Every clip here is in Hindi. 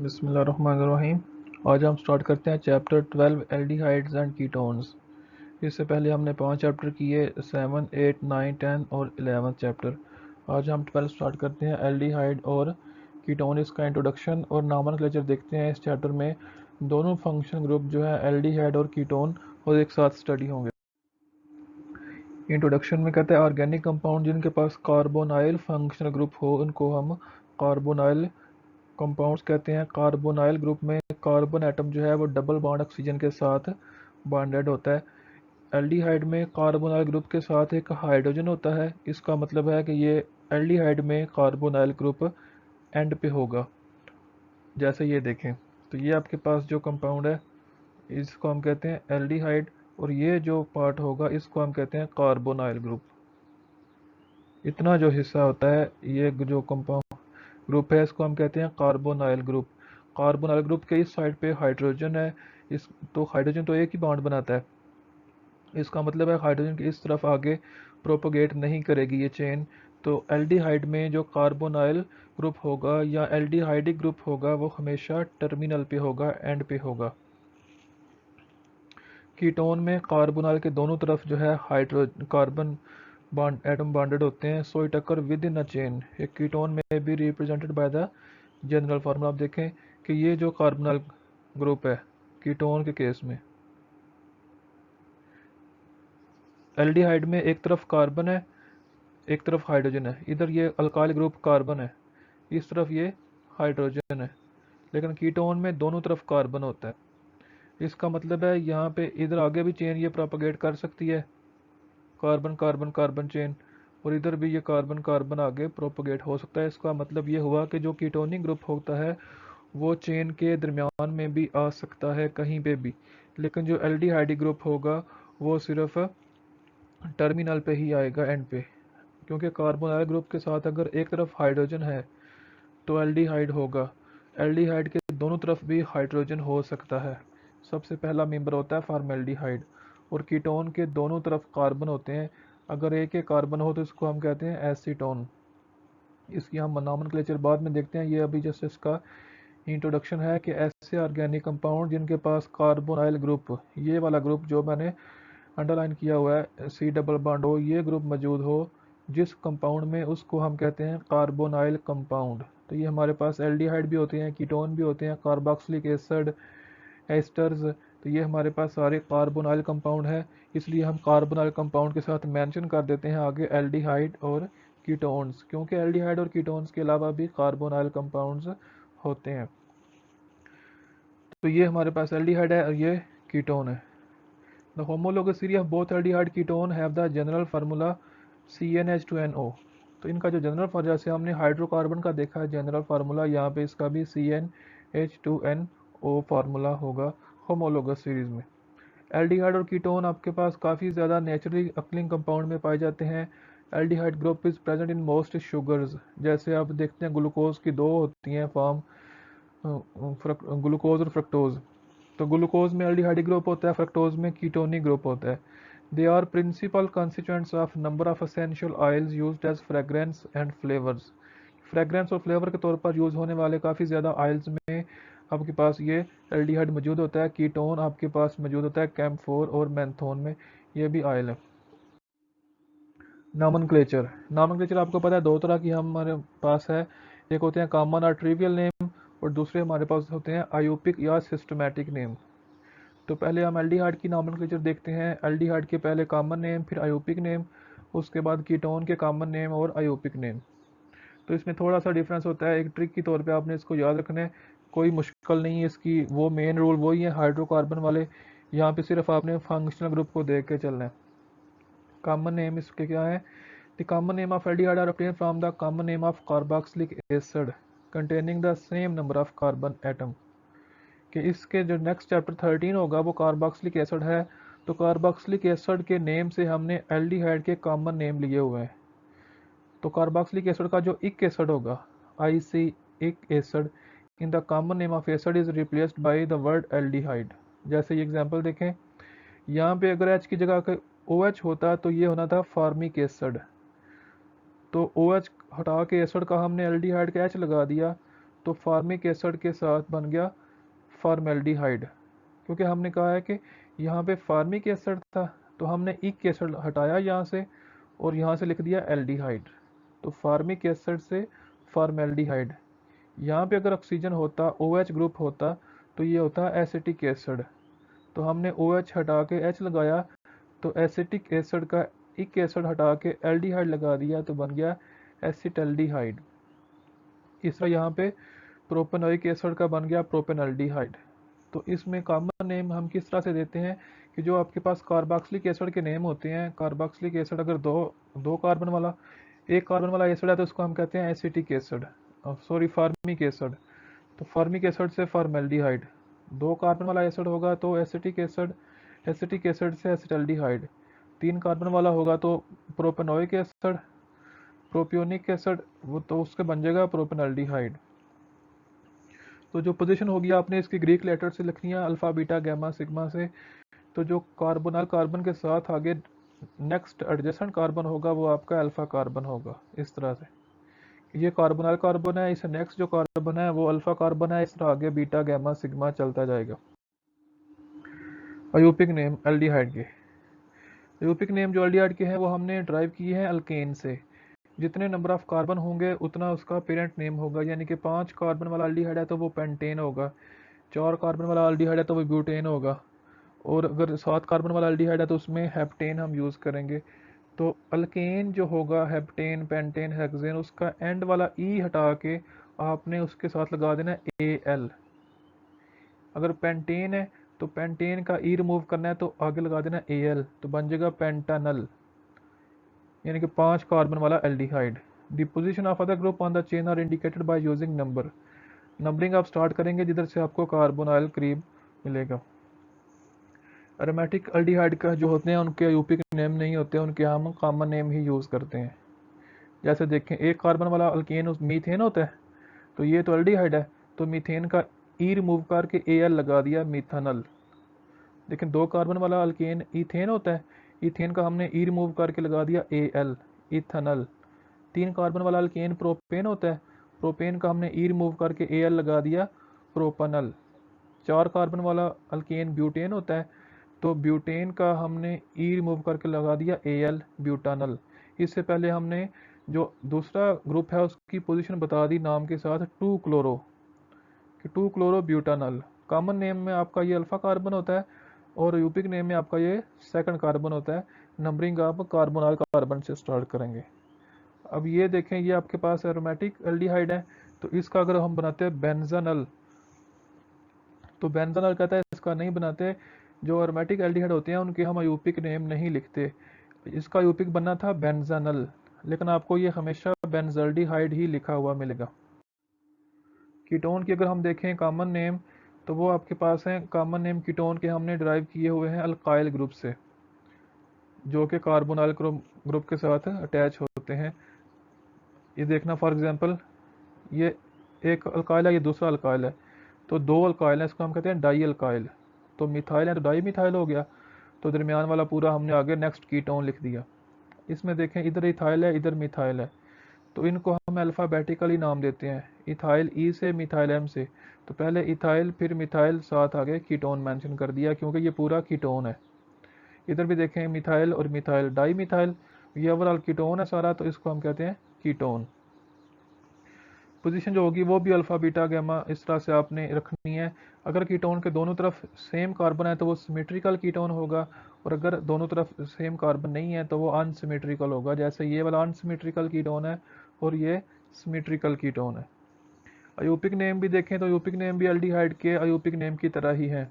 बिस्मिल्लाहिर्रहमानिर्रहीम। आज हम स्टार्ट करते हैं चैप्टर 12 एल्डिहाइड्स एंड कीटोन्स। इससे पहले हमने 5 चैप्टर किए, 7, 8, 9, 10 और 11 चैप्टर। आज हम 12 स्टार्ट करते हैं, एल्डिहाइड और कीटोन। इसका इंट्रोडक्शन और नॉमेनक्लेचर देखते हैं। इस चैप्टर में दोनों फंक्शन ग्रुप जो है एल्डिहाइड और कीटोन और एक साथ स्टडी होंगे। इंट्रोडक्शन में कहते हैं ऑर्गेनिक कंपाउंड जिनके पास कार्बोनाइल फंक्शनल ग्रुप हो उनको हम कार्बोनाइल कंपाउंड्स कहते हैं। कार्बोनाइल ग्रुप में कार्बन एटम जो है वो डबल बॉन्ड ऑक्सीजन के साथ बॉन्डेड होता है। एल्डिहाइड में कार्बोनाइल ग्रुप के साथ एक हाइड्रोजन होता है। इसका मतलब है कि ये एल्डिहाइड में कार्बोनाइल ग्रुप एंड पे होगा। जैसे ये देखें तो ये आपके पास जो कंपाउंड है इसको हम कहते हैं एल्डिहाइड, और ये जो पार्ट होगा इसको हम कहते हैं कार्बोनाइल ग्रुप। इतना जो हिस्सा होता है ये जो कंपाउंड ग्रुप है इसको हम कहते हैं कार्बोनाइल ग्रुप। कार्बोनाइल ग्रुप के इस साइड पे हाइड्रोजन है। इस तो हाइड्रोजन तो एक ही बॉन्ड बनाता है। इसका मतलब है हाइड्रोजन की इस तरफ आगे प्रोपोगेट नहीं करेगी ये चेन। तो एल्डिहाइड में जो कार्बोनाइल ग्रुप होगा या एल्डिहाइडिक ग्रुप होगा वो हमेशा टर्मिनल पे होगा, एंड पे होगा। कीटोन में कार्बोनाइल के दोनों तरफ जो है hydrogen carbon bond atom bonded होते हैं, so it occur with in a chain. एक कीटोन में भी represented by the general formula. आप देखें कि ये जो कार्बोनाइल ग्रुप है कीटोन के केस में, एल्डिहाइड में एक तरफ कार्बन है एक तरफ हाइड्रोजन है। इधर ये अल्काइल ग्रुप कार्बन है, इस तरफ ये हाइड्रोजन है। लेकिन कीटोन में दोनों तरफ कार्बन होता है। इसका मतलब है यहाँ पे इधर आगे भी चेन ये प्रोपोगेट कर सकती है, कार्बन कार्बन कार्बन चेन, और इधर भी ये कार्बन कार्बन आगे प्रोपोगेट हो सकता है। इसका मतलब ये हुआ कि जो कीटोनिक ग्रुप होता है वो चेन के दरमियान में भी आ सकता है कहीं पे भी, लेकिन जो एल्डिहाइड ग्रुप होगा वो सिर्फ टर्मिनल पे ही आएगा, एंड पे। क्योंकि कार्बोनाइल ग्रुप के साथ अगर एक तरफ हाइड्रोजन है तो एल्डिहाइड होगा। एल्डिहाइड के दोनों तरफ भी हाइड्रोजन हो सकता है। सबसे पहला मेंबर होता है फॉर्मेल्डिहाइड। और कीटोन के दोनों तरफ कार्बन होते हैं। अगर एक एक कार्बन हो तो इसको हम कहते हैं एसीटोन। इसकी हम नॉमेनक्लेचर बाद में देखते हैं, ये अभी जस्ट इसका इंट्रोडक्शन है कि ऐसे ऑर्गेनिक कंपाउंड जिनके पास कार्बोनाइल ग्रुप, ये वाला ग्रुप जो मैंने अंडरलाइन किया हुआ है सी डबल बॉन्ड हो, ये ग्रुप मौजूद हो जिस कंपाउंड में, उसको हम कहते हैं कार्बोनाइल कंपाउंड। तो ये हमारे पास एल्डिहाइड भी होते हैं, कीटोन भी होते हैं, कार्बोक्सिलिक एसिड, एस्टर्स। तो ये हमारे पास सारे कार्बोनाइल कंपाउंड है। इसलिए हम कार्बोनाइल कंपाउंड के साथ मेंशन कर देते हैं आगे एल्डिहाइड और कीटोन्स, क्योंकि एल्डिहाइड और कीटोन्स के अलावा भी कार्बोनाइल कंपाउंड्स होते हैं। तो ये हमारे पास एल्डिहाइड है और ये कीटोन है। The homologous series of both aldehyde ketone have the general formula CnH2nO। तो इनका जो जनरल फार्मूला, जैसे हमने हाइड्रोकार्बन का देखा है जनरल फार्मूला, यहाँ पे इसका भी CnH2nO फार्मूला होगा होमोलोगस सीरीज में। एल्डिहाइड और कीटोन आपके पास काफ़ी ज़्यादा नेचुरली अक्लिंग कंपाउंड में पाए जाते हैं। Aldehyde group is present in most sugars. जैसे आप देखते हैं ग्लूकोज की दो होती हैं फॉर्म, ग्लूकोज और फ्रक्टोज। तो ग्लूकोज में एल्डिहाइड ग्रुप होता है, फ्रक्टोज में कीटोनिक ग्रुप होता है। They are principal constituents of number of essential oils used as fragrance and flavours. Fragrance और फ्लेवर के तौर पर यूज़ होने वाले काफ़ी ज़्यादा ऑयल्स में आपके पास ये एल्डिहाइड मौजूद होता है। कीटोन आपके पास मौजूद होता है कैम्फोर और मैंथोन में, ये भी ऑयल है। नॉमेनक्लेचर, नॉमेनक्लेचर आपको पता है दो तरह की हमारे पास है। एक होते हैं कॉमन और ट्रिवियल नेम, और दूसरे हमारे पास होते हैं आयोपिक या सिस्टमैटिक नेम। तो पहले हम एल्डिहाइड की नॉमेनक्लेचर देखते हैं। एल्डिहाइड के पहले कॉमन नेम, फिर आयोपिक नेम, उसके बाद कीटोन के कॉमन नेम और आयोपिक नेम। तो इसमें थोड़ा सा डिफरेंस होता है, एक ट्रिक के तौर पे आपने इसको याद रखना है, कोई मुश्किल नहीं है इसकी। वो मेन रूल वही है हाइड्रोकार्बन वाले, यहाँ पे सिर्फ आपने फंक्शनल ग्रुप को देख के चलना है। कॉमन नेम इसके क्या है? The common name of aldehyde are obtained from the common name of carboxylic acid containing the same number of carbon atom. कि इसके जो नेक्स्ट चैप्टर 13 होगा वो कार्बोक्सिलिक एसिड है। तो कार्बोक्सिलिक एसिड के नेम से हमने एल्डिहाइड के कॉमन नेम लिए हुए हैं। तो कार्बोक्सिलिक एसिड का जो इक एसिड होगा, IC इक acid, in the common name of acid is replaced by the word aldehyde. जैसे ये एग्जांपल देखें, यहाँ पे अगर H की जगह OH होता तो ये होना था फार्मिक एसिड। तो OH हटा के एसिड का हमने एल्डिहाइड का H लगा दिया, तो फार्मिक एसिड के साथ बन गया फॉर्मेल्डिहाइड, क्योंकि हमने कहा है कि यहाँ पे फार्मिक एसिड था तो हमने इक एसिड हटाया यहाँ से और यहाँ से लिख दिया एल्डिहाइड। तो फार्मिक एसिड से फॉर्मेल्डिहाइड। यहाँ पे अगर ऑक्सीजन होता, OH ग्रुप होता, तो ये होता एसिटिक एसिड। तो हमने OH हटा के H लगाया, तो एसिटिक एसिड का इक एसिड हटा के एल्डिहाइड लगा दिया, तो बन गया एसिटल्डिहाइड। इस तरह यहाँ पे प्रोपेनोइक एसिड का बन गया प्रोपेनल्डिहाइड। तो इसमें कॉमन नेम हम किस तरह से देते हैं कि जो आपके पास कार्बोक्सिलिक एसिड के नेम होते हैं, कार्बोक्सिलिक एसिड अगर दो कार्बन वाला, एक कार्बन वाला एसिड है तो उसको हम कहते हैं acetic acid, sorry formic acid. तो फार्मिक एसिड से फॉर्मेल्डिहाइड। दो कार्बन वाला एसिड होगा तो एसिटिक एसिड, एसिटिक एसिड से एसिटल्डिहाइड। तीन कार्बन वाला होगा तो प्रोपेनोइक एसिड, प्रोपियोनिक एसिड, वो तो उसके बन जाएगा प्रोपेनल्डिहाइड। तो जो पोजीशन होगी आपने इसकी ग्रीक लेटर से लिखनी है, अल्फा बीटा गामा सिग्मा से। तो जो कार्बोनल कार्बन के साथ आगे नेक्स्ट एडजेसेंट कार्बन होगा वो आपका अल्फा कार्बन होगा। इस तरह से ये कार्बोनल कार्बन है, इस नेक्स्ट जो कार्बन है वो अल्फा कार्बन है, इस तरह आगे बीटा गामा सिग्मा चलता जाएगा। अयूपिक नेम एल्डिहाइड के, अयूपिक नेम जो एल्डिहाइड के हैं वो हमने ड्राइव किए हैं अल्केन से। जितने नंबर ऑफ कार्बन होंगे उतना उसका पेरेंट नेम होगा, यानी कि 5 कार्बन वाला एल्डिहाइड है तो वो पेंटेन होगा, 4 कार्बन वाला एल्डिहाइड है तो वो ब्यूटेन होगा, और अगर 7 कार्बन वाला एल्डिहाइड है तो उसमें हेप्टेन हम यूज़ करेंगे। तो अल्केन जो होगा, हेप्टेन, पेंटेन, हेक्सेन, उसका एंड वाला ई हटा के आपने उसके साथ लगा देना AL। अगर पेंटेन है तो पेंटेन का ई रिमूव करना है तो आगे लगा देना AL, तो बन जाएगा पेंटानल, यानी कि 5 कार्बन वाला aldehyde. The position of other group on the chain are indicated by using number. Numbering आप स्टार्ट करेंगे जिधर से आपको कार्बोनाइल करीब मिलेगा। एरोमेटिक एल्डिहाइड का जो होते हैं उनके यूपिक नेम नहीं होते, उनके हम कॉमन नेम ही यूज़ करते हैं। जैसे देखें, एक कार्बन वाला अल्केन मीथेन होता है, तो ये तो एल्डिहाइड है, तो मीथेन का ई रिमूव करके AL लगा दिया मीथानल। लेकिन दो कार्बन वाला अल्केन ईथेन होता है, ईथेन का हमने ई रिमूव करके लगा दिया AL, इथानल। तीन कार्बन वाला अल्केन प्रोपेन होता है, प्रोपेन का हमने ई रिमूव करके AL लगा दिया प्रोपनल। चार कार्बन वाला अल्केन ब्यूटेन होता है, तो ब्यूटेन का हमने ई रिमूव करके लगा दिया AL, ब्यूटानल। इससे पहले हमने जो दूसरा ग्रुप है उसकी पोजीशन बता दी नाम के साथ 2 क्लोरो, कि 2 क्लोरो ब्यूटानल। कॉमन नेम में आपका ये अल्फा कार्बन होता है और यूपिक नेम में आपका ये सेकंड कार्बन होता है। नंबरिंग आप कार्बोनाइल कार्बन से स्टार्ट करेंगे। अब ये देखें, ये आपके पास एरोमेटिक एल्डिहाइड है, तो इसका अगर हम बनाते हैं बेंजानल, तो बेंजानल कहता है इसका नहीं बनाते। जो एरोमेटिक एल्डिहाइड होते हैं उनके हम यूपिक नेम नहीं लिखते। इसका यूपिक बनना था बेंजानल, लेकिन आपको ये हमेशा बेंजल्डिहाइड ही लिखा हुआ मिलेगा। कीटोन की अगर हम देखें कॉमन नेम, तो वो आपके पास हैं कॉमन नेम कीटोन के हमने ड्राइव किए हुए हैं अल्काइल ग्रुप से, जो कि कार्बोनाइल ग्रुप के साथ अटैच होते हैं। ये देखना, फॉर एग्जांपल ये एक अल्काइल है, ये दूसरा अल्काइल है, तो दो अल्काइल है, इसको हम कहते हैं डाई अल्काइल। तो मिथाइल है तो डाई मिथाइल हो गया, तो दरमियान वाला पूरा हमने आगे नेक्स्ट कीटोन लिख दिया। इसमें देखें, इधर इथाइल है, इधर मिथाइल है, तो इनको हम अल्फ़ाबेटिकली नाम देते हैं। इथाइल ई से, मिथाइल एम से, तो पहले इथाइल फिर मिथाइल, साथ आगे कीटोन मेंशन कर दिया क्योंकि ये पूरा कीटोन है। इधर भी देखें, मिथाइल और मिथाइल, डाई मिथाइल, ये ओवरऑल कीटोन है सारा, तो इसको हम कहते हैं कीटोन। पोजीशन जो होगी वो भी अल्फ़ा बीटा गामा इस तरह से आपने रखनी है। अगर कीटोन के दोनों तरफ सेम कार्बन है तो वो सिमेट्रिकल कीटोन होगा, और अगर दोनों तरफ सेम कार्बन नहीं है तो वो अनसिमेट्रिकल होगा। जैसे ये वाला अनसिमेट्रिकल कीटोन है और ये सिमेट्रिकल कीटोन है। अयूपिक नेम भी देखें तो अयूपिक नेम भी एल्डिहाइड के अयूपिक नेम की तरह ही है,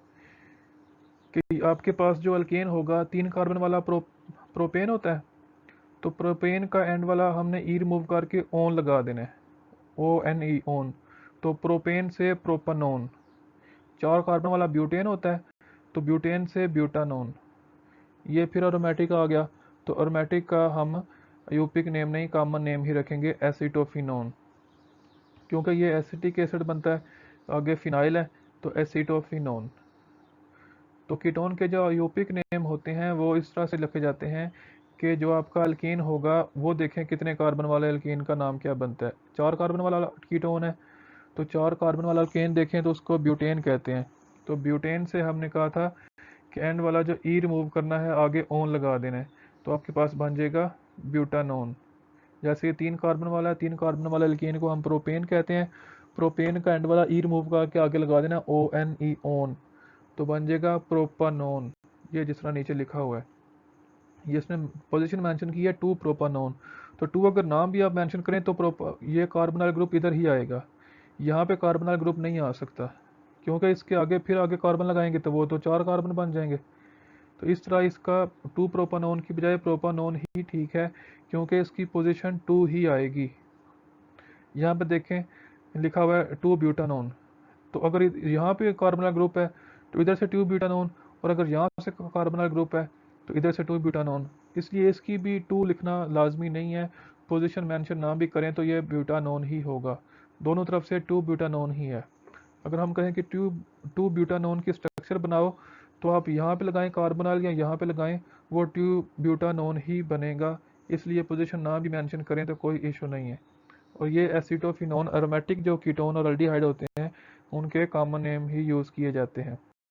कि आपके पास जो अल्केन होगा 3 कार्बन वाला प्रोपेन होता है, तो प्रोपेन का एंड वाला हमने ई रिमूव करके ओन लगा देना है, ONE, ओन। तो प्रोपेन से प्रोपनोन। 4 कार्बन वाला ब्यूटेन होता है, तो ब्यूटेन से ब्यूटानोन। ये फिर अरोमेटिक आ गया, तो अरोमेटिक का हम यूपिक नेम नहीं कॉमन नेम ही रखेंगे एसिटोफिनोन, क्योंकि ये एसिटिक एसिड बनता है। आगे फिनाइल है तो एसिटोफिनोन। तो कीटोन के जो यूपिक नेम होते हैं वो इस तरह से लिखे जाते हैं कि जो आपका अल्कीन होगा वो देखें कितने कार्बन वाले अल्कीन का नाम क्या बनता है। 4 कार्बन वाला कीटोन है तो 4 कार्बन वाला अल्केन देखें तो उसको ब्यूटेन कहते हैं। तो ब्यूटेन से हमने कहा था कि एंड वाला जो ई रिमूव करना है, आगे ओन लगा देना है, तो आपके पास बन जाएगा ब्यूटानोन। जैसे ये 3 कार्बन वाला है, 3 कार्बन वाला एल्केन को हम प्रोपेन कहते हैं। प्रोपेन का एंड वाला ई रिमूव करके आगे लगा देना ओ एन ई ओन, तो बन जाएगा प्रोपानोन। ये जिस तरह नीचे लिखा हुआ है, ये इसने पोजीशन मेंशन की है 2 प्रोपानोन। तो 2 अगर नाम भी आप मेंशन करें तो ये कार्बोनाइल ग्रुप इधर ही आएगा, यहाँ पे कार्बोनाइल ग्रुप नहीं आ सकता, क्योंकि इसके आगे फिर आगे कार्बन लगाएंगे तो वो तो 4 कार्बन बन जाएंगे। तो इस तरह इसका 2 प्रोपानोन की बजाय प्रोपानोन ही ठीक है, क्योंकि इसकी पोजीशन 2 ही आएगी। यहाँ पे देखें लिखा हुआ है 2 ब्यूटानोन, तो अगर यहाँ पे कार्बोनाइल ग्रुप है तो इधर से 2 ब्यूटानोन, और अगर यहाँ से कार्बोनाइल ग्रुप है तो इधर से 2 ब्यूटानोन, इसलिए इसकी भी 2 लिखना लाजमी नहीं है। पोजीशन मेंशन ना भी करें तो ये ब्यूटानोन ही होगा, दोनों तरफ से 2 ब्यूटानोन ही है। अगर हम कहें कि 2 ब्यूटानोन की स्ट्रक्चर बनाओ, तो आप यहाँ पे लगाएं कार्बोनाइल या यहाँ पे लगाएं, वो 2 ब्यूटानोन ही बनेगा, इसलिए पोजीशन ना भी मेंशन करें तो कोई इशू नहीं है। और ये एसिटोफिनोन एरोमेटिक जो कीटोन और अल्डिहाइड होते हैं, उनके कॉमन नेम ही यूज़ किए जाते हैं।